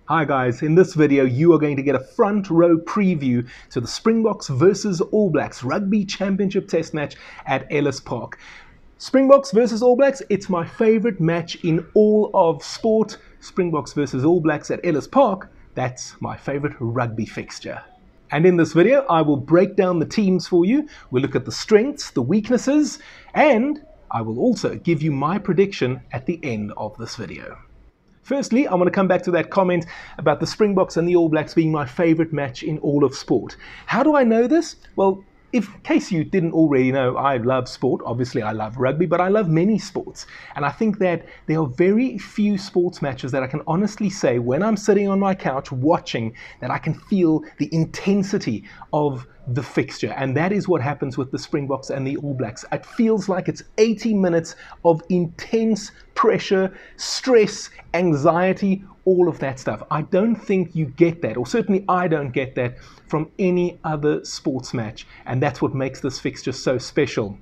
Hi guys, in this video you are going to get a front row preview to the Springboks versus All Blacks Rugby Championship test match at Ellis Park. Springboks versus All Blacks, it's my favorite match in all of sport. Springboks versus All Blacks at Ellis Park, that's my favorite rugby fixture. And in this video I will break down the teams for you, we'll look at the strengths, the weaknesses, and I will also give you my prediction at the end of this video. Firstly, I want to come back to that comment about the Springboks and the All Blacks being my favorite match in all of sport. How do I know this? Well, in case you didn't already know, I love sport. Obviously, I love rugby, but I love many sports. And I think that there are very few sports matches that I can honestly say, when I'm sitting on my couch watching, that I can feel the intensity of the fixture. And that is what happens with the Springboks and the All Blacks. It feels like it's 80 minutes of intense pressure, stress, anxiety, all of that stuff. I don't think you get that, or certainly I don't get that from any other sports match. And that's what makes this fixture so special.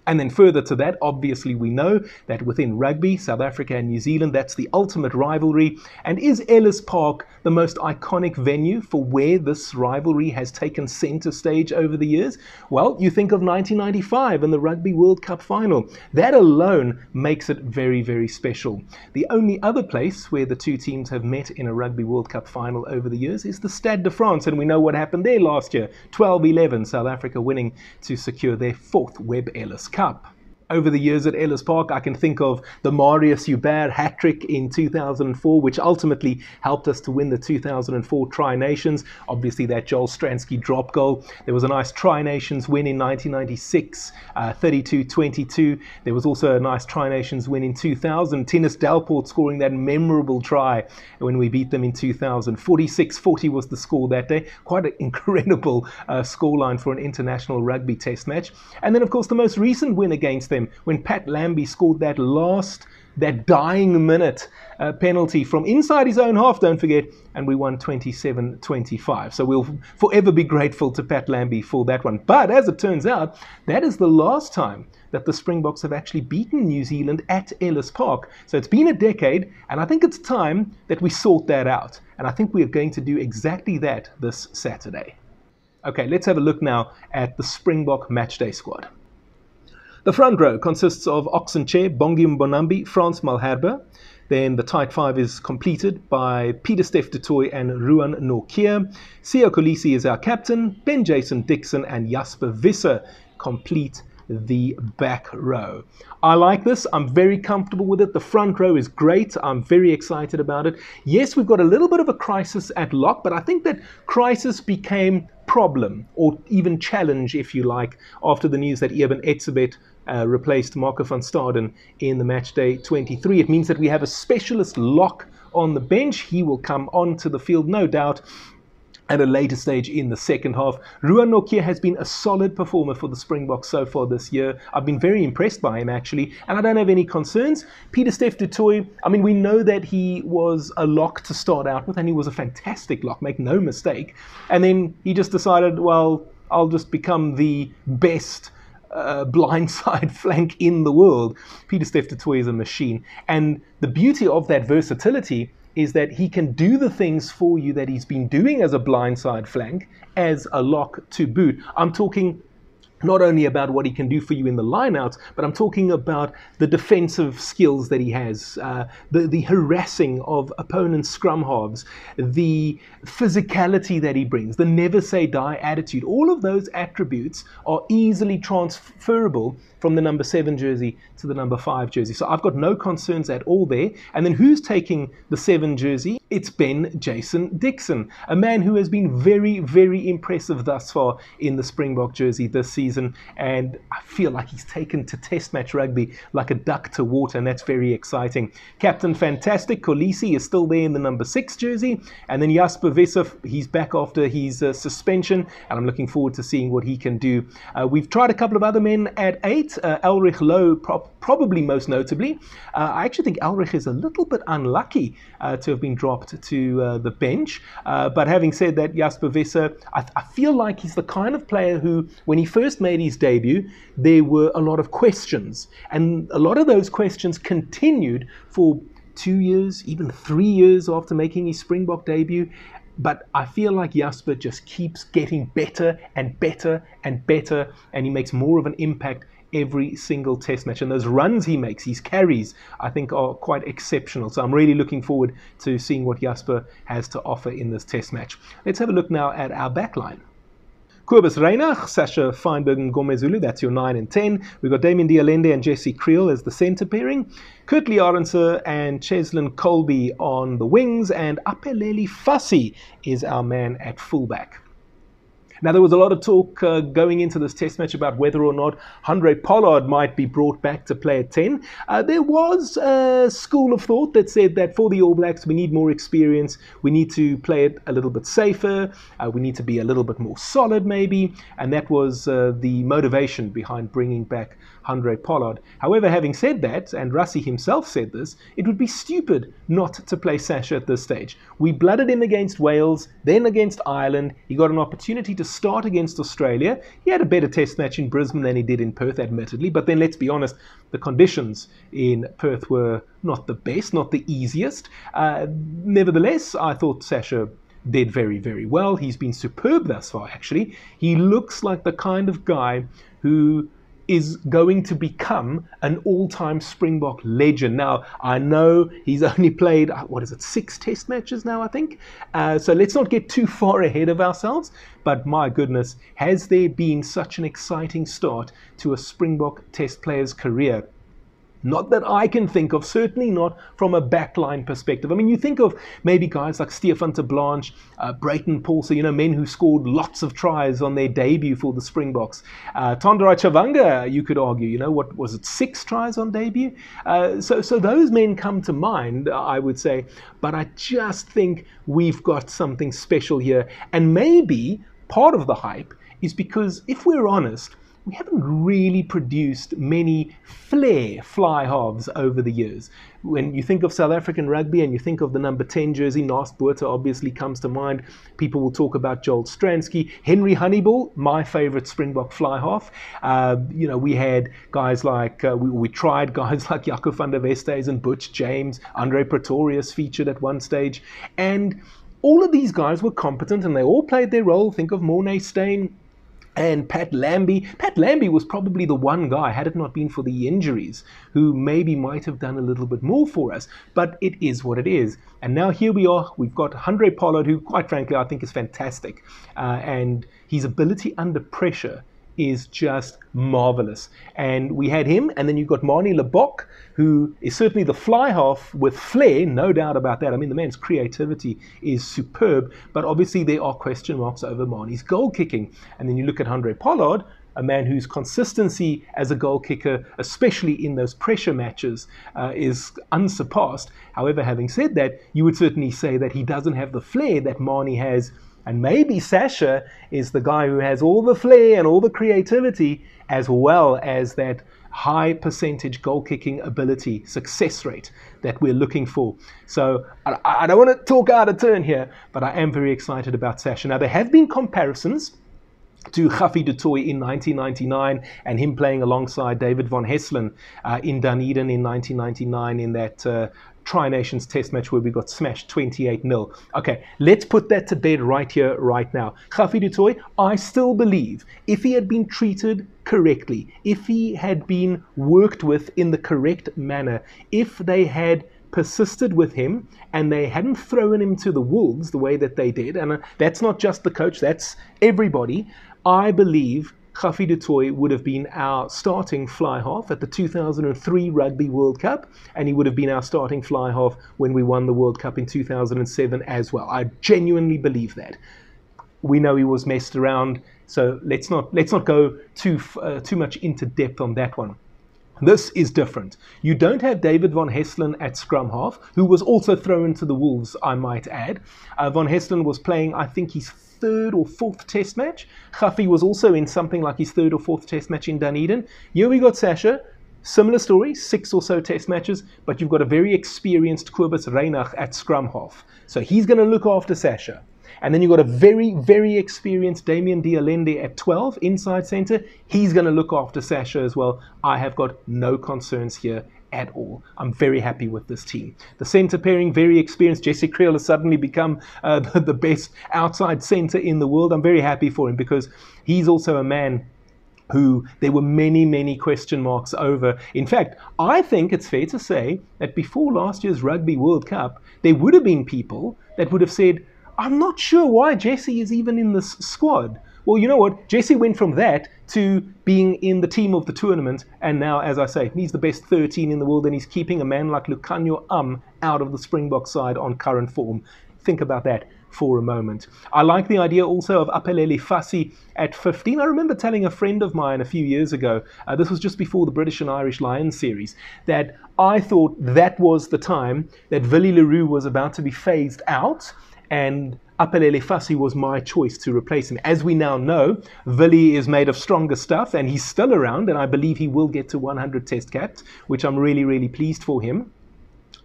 And then further to that, obviously we know that within rugby, South Africa and New Zealand, that's the ultimate rivalry. And is Ellis Park the most iconic venue for where this rivalry has taken center stage over the years? Well, you think of 1995 and the Rugby World Cup final. That alone makes it very, very special. The only other place where the two teams have met in a Rugby World Cup final over the years is the Stade de France. And we know what happened there last year, 12-11, South Africa winning to secure their fourth Webb Ellis Cup. Over the years at Ellis Park, I can think of the Marius Joubert hat-trick in 2004, which ultimately helped us to win the 2004 Tri-Nations. Obviously, that Joel Stransky drop goal. There was a nice Tri-Nations win in 1996, 32-22. There was also a nice Tri-Nations win in 2000. Tinus Delport scoring that memorable try when we beat them in 2000. 46-40 was the score that day. Quite an incredible scoreline for an international rugby test match. And then, of course, the most recent win against them, when Pat Lambie scored that dying minute penalty from inside his own half, don't forget, and we won 27-25. So we'll forever be grateful to Pat Lambie for that one. But as it turns out, that is the last time that the Springboks have actually beaten New Zealand at Ellis Park. So it's been a decade, and I think it's time that we sort that out. And I think we are going to do exactly that this Saturday. Okay, let's have a look now at the Springbok matchday squad. The front row consists of Oxenchair, Bongi Mbonambi, Frans Malherbe. Then the tight five is completed by Pieter-Steph du Toit and Ruan Nortje. Siya Kolisi is our captain. Ben Jason Dixon and Jasper Visser complete the back row. I like this. I'm very comfortable with it. The front row is great. I'm very excited about it. Yes, we've got a little bit of a crisis at lock, but I think that crisis became problem, or even challenge, if you like, after the news that Eben Etzebeth replaced Marco van Staden in the matchday 23. It means that we have a specialist lock on the bench. He will come onto the field, no doubt, at a later stage in the second half. Ruan Nortje has been a solid performer for the Springboks so far this year. I've been very impressed by him, actually, and I don't have any concerns. Pieter-Steph du Toit, I mean, we know that he was a lock to start out with, and he was a fantastic lock, make no mistake. And then he just decided, well, I'll just become the best blindside flank in the world. Pieter-Steph du Toit is a machine. And the beauty of that versatility is that he can do the things for you that he's been doing as a blindside flank, as a lock to boot. I'm talking not only about what he can do for you in the lineouts, but I'm talking about the defensive skills that he has, the harassing of opponent scrum halves, the physicality that he brings, the never say die attitude. All of those attributes are easily transferable from the number 7 jersey to the number 5 jersey. So I've got no concerns at all there. And then who's taking the 7 jersey? It's Ben Jason Dixon, a man who has been very, very impressive thus far in the Springbok jersey this season. And I feel like he's taken to test match rugby like a duck to water, and that's very exciting. Captain Fantastic, Kolisi, is still there in the number 6 jersey. And then Jasper Visser, he's back after his suspension, and I'm looking forward to seeing what he can do. We've tried a couple of other men at 8. Elrich Lowe, probably most notably. I actually think Elrich is a little bit unlucky to have been dropped to the bench. But having said that, Jasper Visser, I feel like he's the kind of player who, when he first made his debut, there were a lot of questions. And a lot of those questions continued for 2 years, even 3 years after making his Springbok debut. But I feel like Jasper just keeps getting better and better and better, and he makes more of an impact every single test match. And those runs he makes, his carries, I think are quite exceptional. So I'm really looking forward to seeing what Jasper has to offer in this test match. Let's have a look now at our backline. Kobus Reinach, Sasha Feinberg and Gomezulu, that's your 9 and 10. We've got Damien Dialende and Jesse Creel as the centre pairing. Kurtley Arendse and Cheslin Colby on the wings. And Apeleli Fassi is our man at fullback. Now, there was a lot of talk going into this test match about whether or not Handré Pollard might be brought back to play at 10. There was a school of thought that said that for the All Blacks, we need more experience. We need to play it a little bit safer. We need to be a little bit more solid, maybe. And that was the motivation behind bringing back Handré Pollard. However, having said that, and Rassie himself said this, it would be stupid not to play Sasha at this stage. We blooded him against Wales, then against Ireland. He got an opportunity to start against Australia. He had a better test match in Brisbane than he did in Perth, admittedly. But then let's be honest, the conditions in Perth were not the best, not the easiest. Nevertheless, I thought Sasha did very, very well. He's been superb thus far, actually. He looks like the kind of guy who is going to become an all-time Springbok legend. Now, I know he's only played, 6 test matches now, I think. So let's not get too far ahead of ourselves. But my goodness, has there been such an exciting start to a Springbok test player's career? Not that I can think of, certainly not from a backline perspective. I mean, you think of maybe guys like Stefan de Blanche, Brayton Paulse, men who scored lots of tries on their debut for the Springboks. Tonderai Chavanga, you could argue, what was it, 6 tries on debut? So those men come to mind, I would say. But I just think we've got something special here. And maybe part of the hype is because, if we're honest, we haven't really produced many flair fly halves over the years. When you think of South African rugby and you think of the number 10 jersey, Naas Botha obviously comes to mind. People will talk about Joel Stransky. Henry Honeyball, my favorite Springbok fly half. We had guys like, we tried guys like Jaco van der Westhuizen and Butch James. Andre Pretorius featured at one stage. And all of these guys were competent and they all played their role. Think of Mornay Steyn and Pat Lambie. Pat Lambie was probably the one guy, had it not been for the injuries, who maybe might have done a little bit more for us. But it is what it is. And now here we are. We've got Handré Pollard, who, quite frankly, I think is fantastic. And his ability under pressure is just marvelous. And we had him, and then you've got Manie Lebok, who is certainly the fly half with flair, no doubt about that. I mean, the man's creativity is superb, but obviously there are question marks over Manie's goal kicking. And then you look at Handré Pollard, a man whose consistency as a goal kicker, especially in those pressure matches, is unsurpassed. However, having said that, you would certainly say that he doesn't have the flair that Manie has. And maybe Sasha is the guy who has all the flair and all the creativity, as well as that high percentage goal kicking ability, success rate that we're looking for. So I don't want to talk out of turn here, but I am very excited about Sasha. Now, there have been comparisons to Ghafi du Toit in 1999 and him playing alongside David von Hesselen in Dunedin in 1999 in that Tri-Nations test match where we got smashed 28-0. Okay, let's put that to bed right here, right now. Ghafi du Toit, I still believe if he had been treated correctly, if he had been worked with in the correct manner, if they had persisted with him and they hadn't thrown him to the wolves the way that they did, and that's not just the coach, that's everybody, I believe Ghafi du Toit would have been our starting fly half at the 2003 Rugby World Cup, and he would have been our starting fly half when we won the World Cup in 2007 as well. I genuinely believe that. We know he was messed around, so let's not go too much into depth on that one. This is different. You don't have David von Hesselen at scrum half, who was also thrown to the wolves, I might add. Von Hesselen was playing, I think, his 3rd or 4th test match. Ghafi was also in something like his 3rd or 4th test match in Dunedin. Here we got Sasha. Similar story, 6 or so test matches, but you've got a very experienced Kobus Reinach at scrum half. So he's going to look after Sasha. And then you've got a very, very experienced Damien Dialende at 12, inside centre. He's going to look after Sasha as well. I have got no concerns here at all. I'm very happy with this team. The centre pairing, very experienced. Jesse Kriel has suddenly become the best outside centre in the world. I'm very happy for him because he's also a man who there were many, many question marks over. In fact, I think it's fair to say that before last year's Rugby World Cup, there would have been people that would have said, I'm not sure why Jesse is even in this squad. Well, you know what? Jesse went from that to being in the team of the tournament, and now, as I say, he's the best 13 in the world, and he's keeping a man like Lukhanyo out of the Springboks side on current form. Think about that for a moment. I like the idea also of Aphelele Fassi at 15. I remember telling a friend of mine a few years ago, this was just before the British and Irish Lions series, that I thought that was the time that Willie Leroux was about to be phased out, and Aphelele Fassi was my choice to replace him. As we now know, Willie is made of stronger stuff, and he's still around, and I believe he will get to 100 test caps, which I'm really, really pleased for him.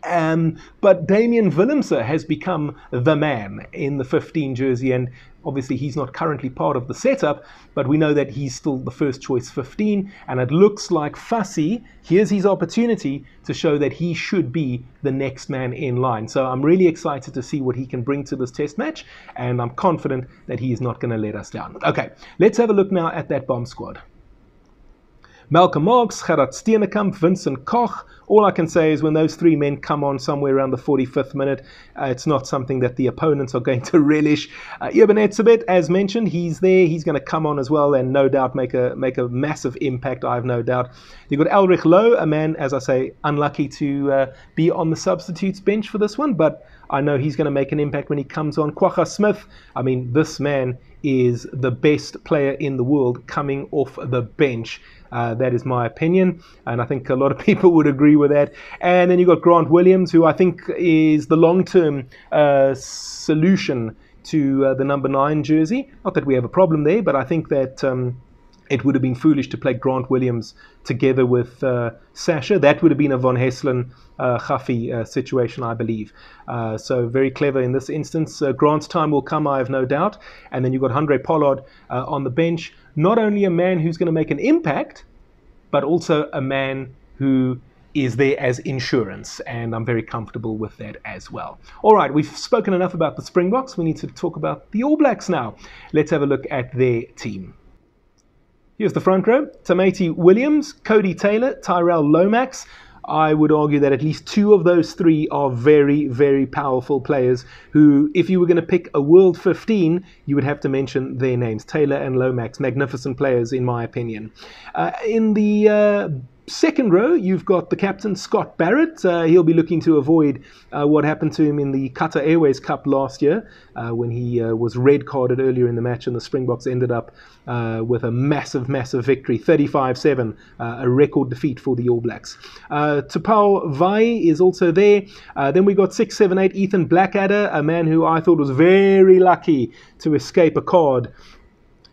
But Damian Willemse has become the man in the 15 jersey, and obviously he's not currently part of the setup, but we know that he's still the first choice 15, and it looks like Fassi, here's his opportunity to show that he should be the next man in line. So I'm really excited to see what he can bring to this test match, and I'm confident that he is not going to let us down. Okay, let's have a look now at that bomb squad. Malcolm Marx, Gerard Steenekamp, Vincent Koch. All I can say is when those three men come on somewhere around the 45th minute, it's not something that the opponents are going to relish. Eben Etzebeth, as mentioned, he's there. He's going to come on as well and no doubt make a massive impact, I have no doubt. You've got Elrich Lowe, a man, as I say, unlucky to be on the substitutes bench for this one, but I know he's going to make an impact when he comes on. Kwagga Smith, I mean, this man is the best player in the world coming off the bench. That is my opinion, and I think a lot of people would agree with that. And then you've got Grant Williams, who I think is the long-term solution to the number 9 jersey. Not that we have a problem there, but I think that it would have been foolish to play Grant Williams together with Sasha. That would have been a Von Hesselen Ghafi situation, I believe. So very clever in this instance. Grant's time will come, I have no doubt. And then you've got Andre Pollard on the bench. Not only a man who's going to make an impact, but also a man who is there as insurance, and I'm very comfortable with that as well. All right, we've spoken enough about the Springboks. We need to talk about the All Blacks now. Let's have a look at their team. Here's the front row. Tamati Williams, Cody Taylor, Tyrell Lomax. I would argue that at least 2 of those 3 are very, very powerful players who, if you were going to pick a World 15, you would have to mention their names. Taylor and Lomax, magnificent players in my opinion. In the second row, you've got the captain, Scott Barrett. He'll be looking to avoid what happened to him in the Qatar Airways Cup last year when he was red carded earlier in the match, and the Springboks ended up with a massive, massive victory, 35-7, a record defeat for the All Blacks. Tupau Vai is also there. Then we got 6, 7, 8, Ethan Blackadder, a man who I thought was very lucky to escape a card.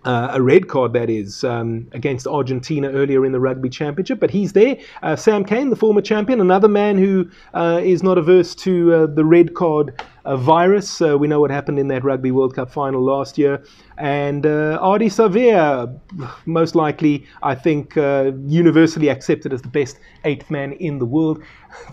A red card, that is, against Argentina earlier in the Rugby Championship, but he's there. Sam Cane, the former champion, another man who is not averse to the red card virus. We know what happened in that Rugby World Cup final last year. And Ardie Savea, most likely, I think, universally accepted as the best 8th man in the world.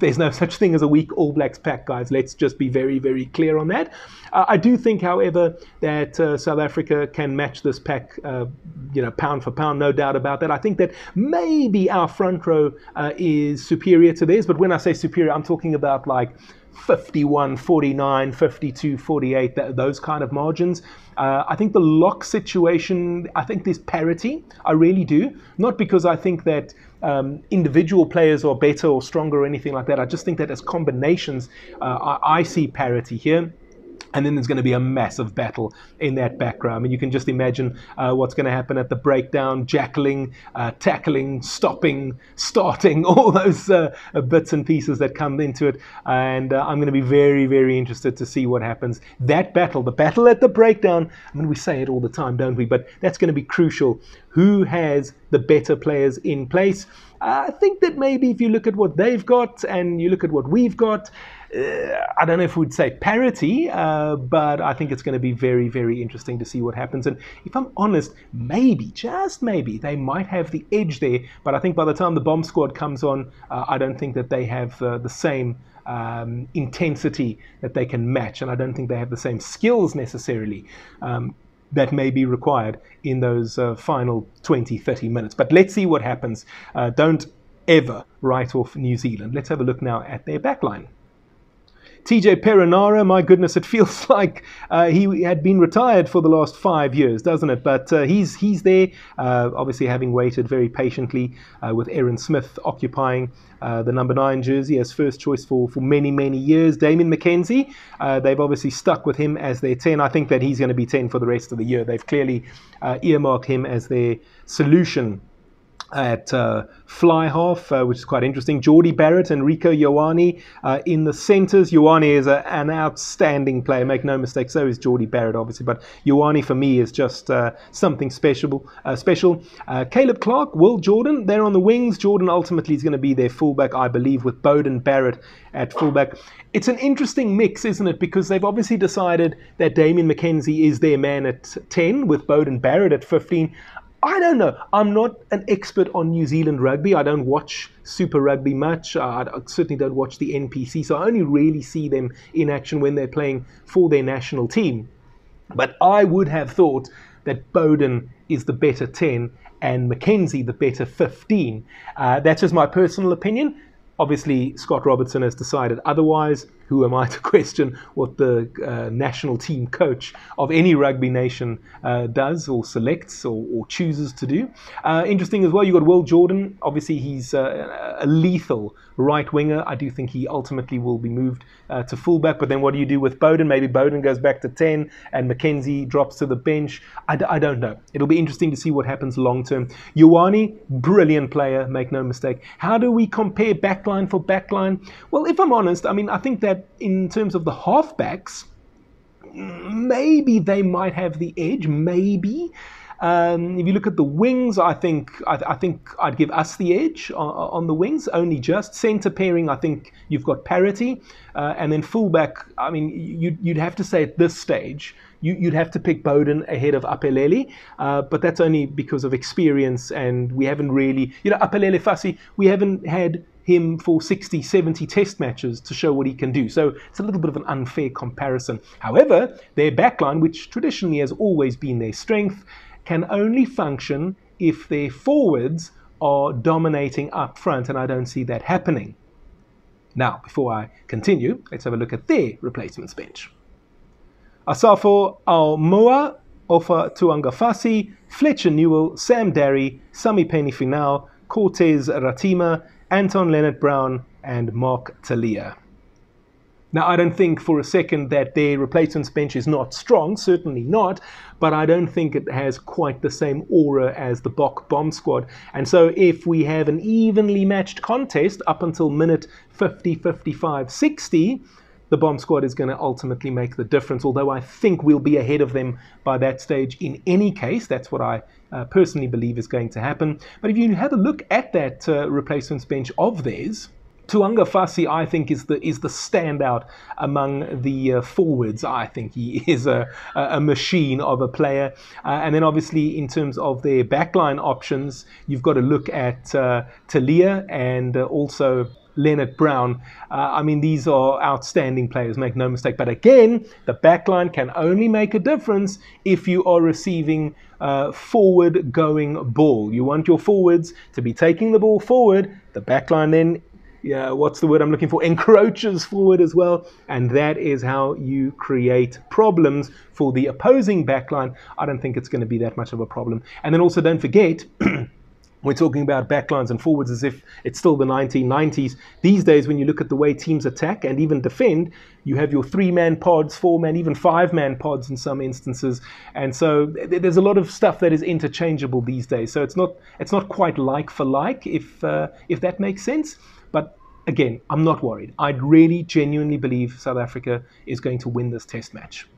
There's no such thing as a weak All Blacks pack, guys. Let's just be very, very clear on that. I do think, however, that South Africa can match this pack, pound for pound, no doubt about that. I think that maybe our front row is superior to theirs, but when I say superior, I'm talking about like 51-49, 52-48, those kind of margins. I think the lock situation, I think there's parity. I really do. Not because I think that individual players are better or stronger or anything like that. I just think that as combinations, I see parity here. And then there's going to be a massive battle in that back row. I mean, you can just imagine what's going to happen at the breakdown, jackling, tackling, stopping, starting, all those bits and pieces that come into it. And I'm going to be very, very interested to see what happens. That battle, the battle at the breakdown, I mean, we say it all the time, don't we? But that's going to be crucial. Who has the better players in place? I think that maybe if you look at what they've got and you look at what we've got, I don't know if we'd say parity, but I think it's going to be very, very interesting to see what happens. And if I'm honest, maybe, just maybe, they might have the edge there. But I think by the time the bomb squad comes on, I don't think that they have the same intensity that they can match. And I don't think they have the same skills necessarily that may be required in those final 20, 30 minutes. But let's see what happens. Don't ever write off New Zealand. Let's have a look now at their backline. TJ Perenara, my goodness, it feels like he had been retired for the last 5 years, doesn't it? But he's there, obviously having waited very patiently with Aaron Smith occupying the number 9 jersey as first choice for many, many years. Damien McKenzie, they've obviously stuck with him as their 10. I think that he's going to be 10 for the rest of the year. They've clearly earmarked him as their solution at fly half, which is quite interesting. Geordie Barrett and Rico Ioane in the centres. Ioane is an outstanding player, make no mistake. So is Geordie Barrett, obviously. But Ioane, for me, is just something special. Caleb Clark, Will Jordan, they're on the wings. Jordan ultimately is going to be their fullback, I believe, with Bowden Barrett at fullback. It's an interesting mix, isn't it? Because they've obviously decided that Damien McKenzie is their man at 10, with Bowden Barrett at 15. I don't know. I'm not an expert on New Zealand rugby. I don't watch Super Rugby much. I certainly don't watch the NPC, so I only really see them in action when they're playing for their national team. But I would have thought that Bowden is the better 10 and McKenzie the better 15. That's just my personal opinion. Obviously, Scott Robertson has decided otherwise. Who am I to question what the national team coach of any rugby nation does or selects or chooses to do? Interesting as well, you've got Will Jordan. Obviously, he's a lethal right winger. I do think he ultimately will be moved to fullback. But then what do you do with Bowden? Maybe Bowden goes back to 10 and McKenzie drops to the bench. I don't know. It'll be interesting to see what happens long term. Ioane, brilliant player, make no mistake. How do we compare backline for backline? Well, if I'm honest, I think that in terms of the halfbacks, maybe they might have the edge, maybe. If you look at the wings, I think I'd give us the edge on the wings, only just. Centre pairing, I think you've got parity. And then fullback, you'd have to say at this stage, you'd have to pick Bowden ahead of Apelele, but that's only because of experience, and we haven't really, Apelele Fassi, we haven't had him for 60, 70 test matches to show what he can do. So it's a little bit of an unfair comparison. However, their backline, which traditionally has always been their strength, can only function if their forwards are dominating up front, and I don't see that happening. Now, before I continue, let's have a look at their replacements bench. Asafo Almoa, Ofa Tuangafasi, Fletcher Newell, Sam Darry, Sami Penny-Finau, Cortez Ratima, Anton Leonard-Brown, and Mark Talia. Now, I don't think for a second that their replacements bench is not strong, certainly not, but I don't think it has quite the same aura as the Bok bomb squad. And so if we have an evenly matched contest up until minute 50, 55, 60, the bomb squad is going to ultimately make the difference, although I think we'll be ahead of them by that stage in any case. That's what I personally believe is going to happen. But if you have a look at that replacements bench of theirs, Tuanga Fassi, I think, is the standout among the forwards. I think he is a machine of a player. And then obviously in terms of their backline options, you've got to look at Talia and also Leonard Brown. These are outstanding players, make no mistake. But again, the backline can only make a difference if you are receiving forward-going ball. You want your forwards to be taking the ball forward. The backline then, what's the word I'm looking for? Encroaches forward as well. And that is how you create problems for the opposing backline. I don't think it's going to be that much of a problem. And then also don't forget, we're talking about backlines and forwards as if it's still the 1990s. These days, when you look at the way teams attack and even defend, you have your 3-man pods, 4-man, even 5-man pods in some instances. And so there's a lot of stuff that is interchangeable these days. So it's not quite like for like, if that makes sense. But again, I'm not worried. I'd really genuinely believe South Africa is going to win this test match.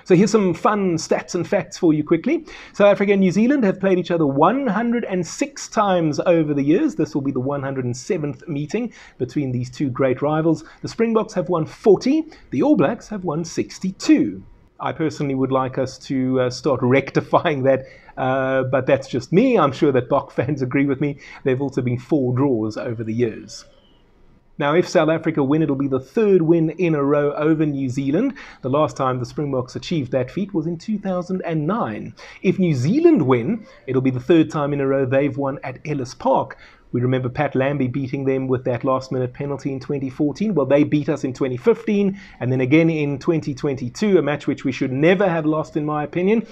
So here's some fun stats and facts for you quickly. South Africa and New Zealand have played each other 106 times over the years. This will be the 107th meeting between these two great rivals. The Springboks have won 40. The All Blacks have won 62. I personally would like us to start rectifying that, but that's just me. I'm sure that Bok fans agree with me. There have also been 4 draws over the years. Now, if South Africa win, it'll be the 3rd win in a row over New Zealand. The last time the Springboks achieved that feat was in 2009. If New Zealand win, it'll be the 3rd time in a row they've won at Ellis Park. We remember Pat Lambie beating them with that last-minute penalty in 2014. Well, they beat us in 2015, and then again in 2022, a match which we should never have lost, in my opinion.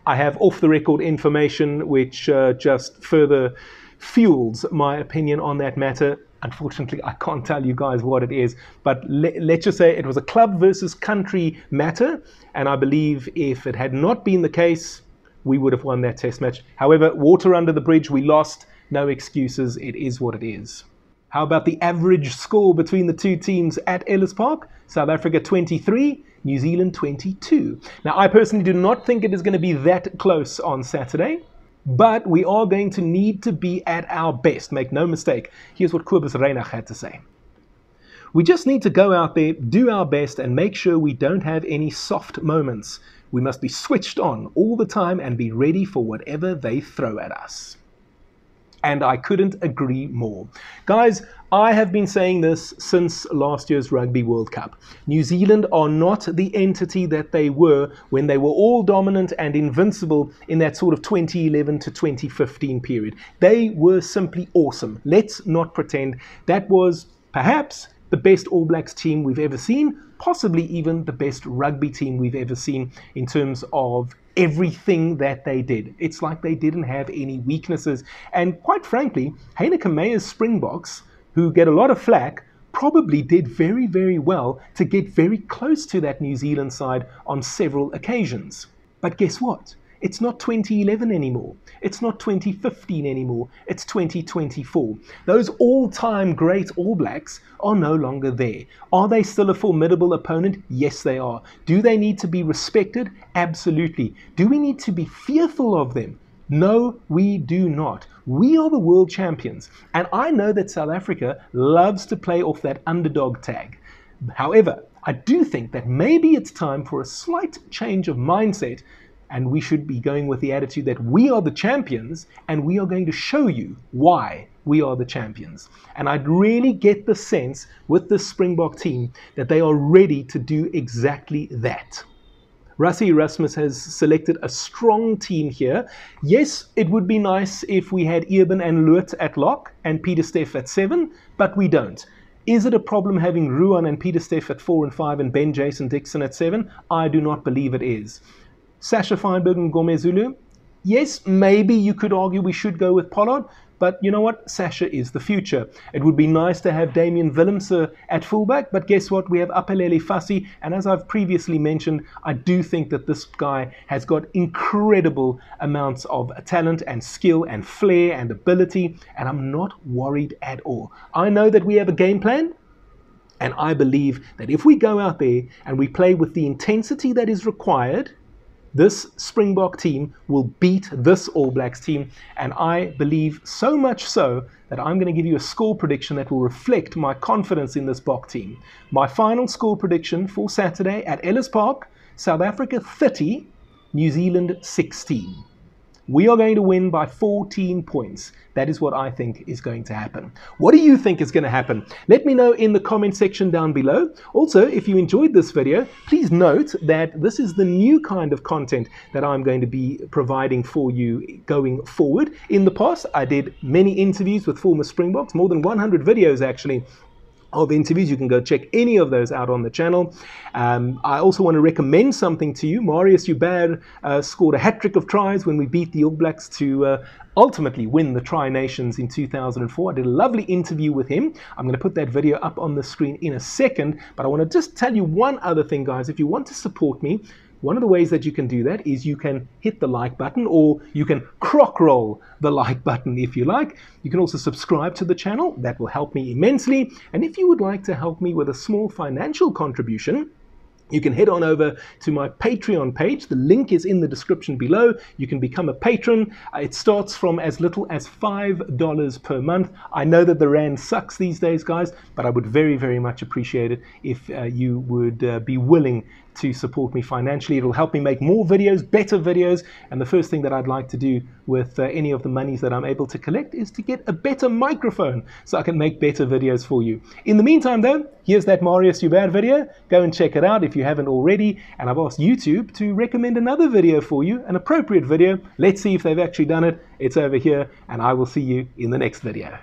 I have off-the-record information which just further fuels my opinion on that matter. Unfortunately, I can't tell you guys what it is, but let's just say it was a club versus country matter, and I believe if it had not been the case, we would have won that test match. However, water under the bridge, we lost. No excuses, it is what it is. How about the average score between the two teams at Ellis Park? South Africa 23, New Zealand 22. Now, I personally do not think it is going to be that close on Saturday, but we are going to need to be at our best. Make no mistake. Here's what Kobus Reinach had to say. We just need to go out there, do our best, and make sure we don't have any soft moments. We must be switched on all the time and be ready for whatever they throw at us. And I couldn't agree more. Guys, I have been saying this since last year's Rugby World Cup. New Zealand are not the entity that they were when they were all dominant and invincible in that sort of 2011 to 2015 period. They were simply awesome. Let's not pretend. That was perhaps the best All Blacks team we've ever seen, possibly even the best rugby team we've ever seen in terms of everything that they did. It's like they didn't have any weaknesses. And quite frankly, Heineke Meyer's Springboks, who get a lot of flack, probably did very, very well to get very close to that New Zealand side on several occasions. But guess what? It's not 2011 anymore. It's not 2015 anymore. It's 2024. Those all-time great All Blacks are no longer there. Are they still a formidable opponent? Yes, they are. Do they need to be respected? Absolutely. Do we need to be fearful of them? No, we do not. We are the world champions. And I know that South Africa loves to play off that underdog tag. However, I do think that maybe it's time for a slight change of mindset, and we should be going with the attitude that we are the champions and we are going to show you why we are the champions. And I'd really get the sense with the Springbok team that they are ready to do exactly that. Rassie Erasmus has selected a strong team here. Yes, it would be nice if we had Eben and Loot at lock and Peter Steff at 7, but we don't. Is it a problem having Ruan and Peter Steff at 4 and 5 and Ben Jason Dixon at 7? I do not believe it is. Sasha Feinberg and Gomezulu? Yes, maybe you could argue we should go with Pollard, but you know what? Sasha is the future. It would be nice to have Damian Willemse at fullback, but guess what? We have Apelele Fassi, and as I've previously mentioned, I do think that this guy has got incredible amounts of talent and skill and flair and ability, and I'm not worried at all. I know that we have a game plan, and I believe that if we go out there and we play with the intensity that is required, this Springbok team will beat this All Blacks team, and I believe so much so that I'm going to give you a score prediction that will reflect my confidence in this Bok team. My final score prediction for Saturday at Ellis Park, South Africa 30, New Zealand 16. We are going to win by 14 points. That is what I think is going to happen. What do you think is going to happen? Let me know in the comment section down below. Also, if you enjoyed this video, please note that this is the new kind of content that I'm going to be providing for you going forward. In the past, I did many interviews with former Springboks, more than 100 videos actually, of interviews. You can go check any of those out on the channel. I also want to recommend something to you. Marius Hubert scored a hat-trick of tries when we beat the All Blacks to ultimately win the Tri-Nations in 2004. I did a lovely interview with him. I'm going to put that video up on the screen in a second, but I want to just tell you one other thing, guys. If you want to support me, one of the ways that you can do that is you can hit the like button, or you can crock roll the like button if you like. You can also subscribe to the channel. That will help me immensely. And if you would like to help me with a small financial contribution, you can head on over to my Patreon page. The link is in the description below. You can become a patron. It starts from as little as $5 per month. I know that the rand sucks these days, guys, but I would very, very much appreciate it if you would be willing to support me financially. It'll help me make more videos, better videos, and the first thing that I'd like to do with any of the monies that I'm able to collect is to get a better microphone so I can make better videos for you. In the meantime though, here's that Marius Joubert video. Go and check it out if you haven't already, and I've asked YouTube to recommend another video for you, an appropriate video. Let's see if they've actually done it. It's over here, and I will see you in the next video.